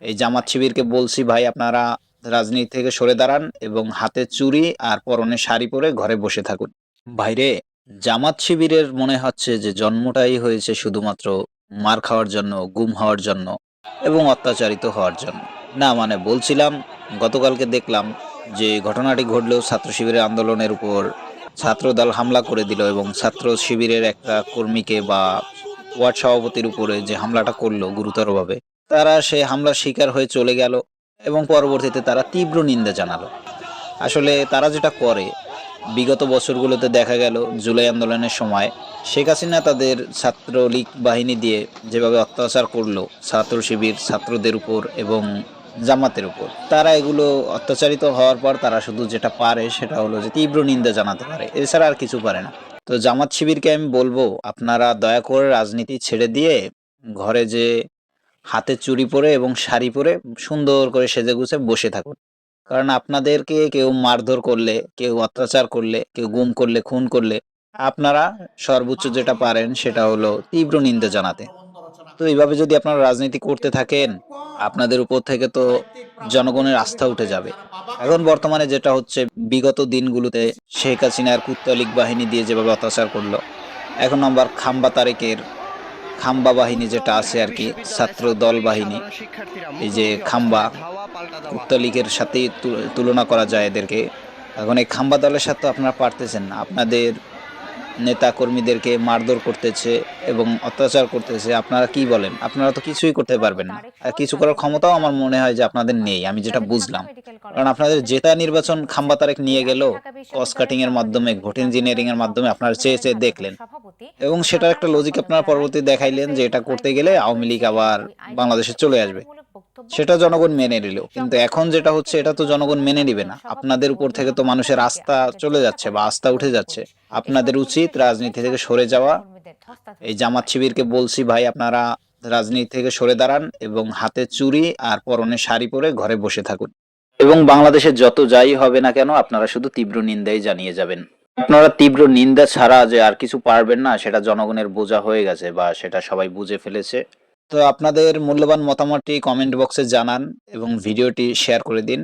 এই জামাত শিবিরকে বলছি, ভাই আপনারা রাজনীতি থেকে সরে দাঁড়ান এবং হাতে চুড়ি আর পরনে শাড়ি পরে ঘরে বসে থাকুন। ভাইরে, জামাত শিবিরের মনে হচ্ছে যে জন্মটাই হয়েছে শুধুমাত্র মার খাওয়ার জন্য, গুম হওয়ার জন্য এবং অত্যাচারিত হওয়ার জন্য। না মানে বলছিলাম, গতকালকে দেখলাম যে ঘটনাটি ঘটলেও ছাত্র শিবিরের আন্দোলনের উপর ছাত্রদল হামলা করে দিল এবং ছাত্র শিবিরের একটা কর্মীকে বা ওয়ার্ড সভাপতির উপরে যে হামলাটা করলো গুরুতরভাবে, তারা সেই হামলার শিকার হয়ে চলে গেল এবং পরবর্তীতে তারা তীব্র নিন্দা জানালো। আসলে তারা যেটা করে, বিগত বছরগুলোতে দেখা গেল জুলাই আন্দোলনের সময় শেখ হাসিনা তাদের ছাত্রলীগ বাহিনী দিয়ে যেভাবে অত্যাচার করলো ছাত্র শিবির ছাত্রদের উপর এবং জামাতের উপর, তারা এগুলো অত্যাচারিত হওয়ার পর তারা শুধু যেটা পারে সেটা হলো যে তীব্র নিন্দা জানাতে পারে, এছাড়া আর কিছু পারে না। তো জামাত শিবিরকে আমি বলবো, আপনারা দয়া করে রাজনীতি ছেড়ে দিয়ে ঘরে যে হাতে চুড়ি পরে এবং শাড়ি পরে সুন্দর করে সেজেগুজে বসে থাকুন। কারণ আপনাদেরকে কেউ মারধর করলে, কেউ অত্যাচার করলে, কেউ গুম করলে, খুন করলে আপনারা সর্বোচ্চ যেটা পারেন সেটা হলো তীব্র নিন্দা জানাতে। তো এইভাবে যদি আপনারা রাজনীতি করতে থাকেন, আপনাদের উপর থেকে তো জনগণের আস্থা উঠে যাবে। এখন বর্তমানে যেটা হচ্ছে, বিগত দিনগুলোতে শেখ হাসিনার কুত্তলিক বাহিনী দিয়ে যেভাবে অত্যাচার করলো, এখন আবার খাম্বা তারেকের খাম্বা বাহিনী যেটা আছে আর কি, ছাত্র দল বাহিনী, এই যে খাম্বা কুত্তলিকের সাথে তুলনা করা যায় এদেরকে। এখন এই খাম্বা দলের সাথে আপনারা পারতেছেন না, আপনাদের নেতা কর্মীদেরকে মারধর করতেছে এবং অত্যাচার করতেছে। আপনারা কি বলেন? আপনারা তো কিছুই করতে পারবেন না, আর কিছু করার ক্ষমতাও আমার মনে হয় যে আপনাদের নেই, আমি যেটা বুঝলাম। কারণ আপনাদের জেতা নির্বাচন খাম্বা তারেক নিয়ে গেল কস্ট কাটিং এর মাধ্যমে, ভোট ইঞ্জিনিয়ারিং এর মাধ্যমে আপনারা চেয়ে চেয়ে দেখলেন এবং সেটার একটা লজিক আপনারা পরবর্তী দেখাইলেন যে এটা করতে গেলে আওয়ামী লীগ আবার বাংলাদেশে চলে আসবে। সেটা জনগণ মেনে নিল, কিন্তু এখন যেটা হচ্ছে এটা তো জনগণ মেনে নিবে না। আপনাদের উপর থেকে তো মানুষের আস্থা চলে যাচ্ছে বা আস্থা উঠে যাচ্ছে। আপনাদের উচিত রাজনীতি থেকে সরে যাওয়া। এই জামাত শিবিরকে বলছি, ভাই আপনারা রাজনীতি থেকে সরে দাঁড়ান এবং হাতে চুড়ি আর পরনে শাড়ি পরে ঘরে বসে থাকুন এবং বাংলাদেশে যত যাই হবে না কেন আপনারা শুধু তীব্র নিন্দাই জানিয়ে যাবেন। আপনারা তীব্র নিন্দা ছাড়া যে আর কিছু পারবেন না সেটা জনগণের বোঝা হয়ে গেছে বা সেটা সবাই বুঝে ফেলেছে। তো আপনাদের মূল্যবান মতামতটি কমেন্ট বক্সে জানান এবং ভিডিওটি শেয়ার করে দিন।